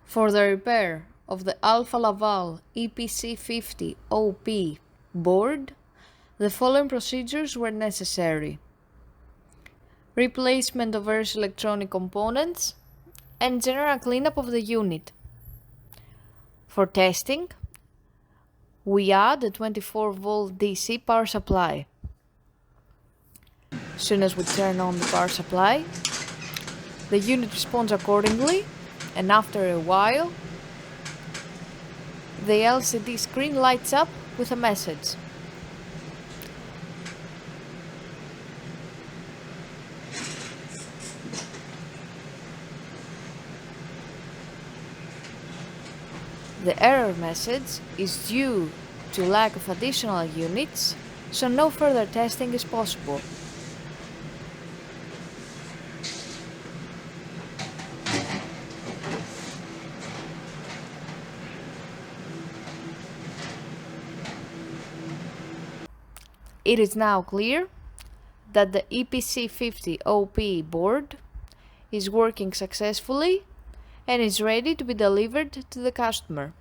For the repair of the Alfa Laval EPC 50 OP board, the following procedures were necessary: replacement of various electronic components and general cleanup of the unit. For testing, we add a 24-volt DC power supply. As soon as we turn on the power supply, the unit responds accordingly, and after a while, the LCD screen lights up with a message. The error message is due to lack of additional units, so no further testing is possible. It is now clear that the EPC 50 OP board is working successfully and is ready to be delivered to the customer.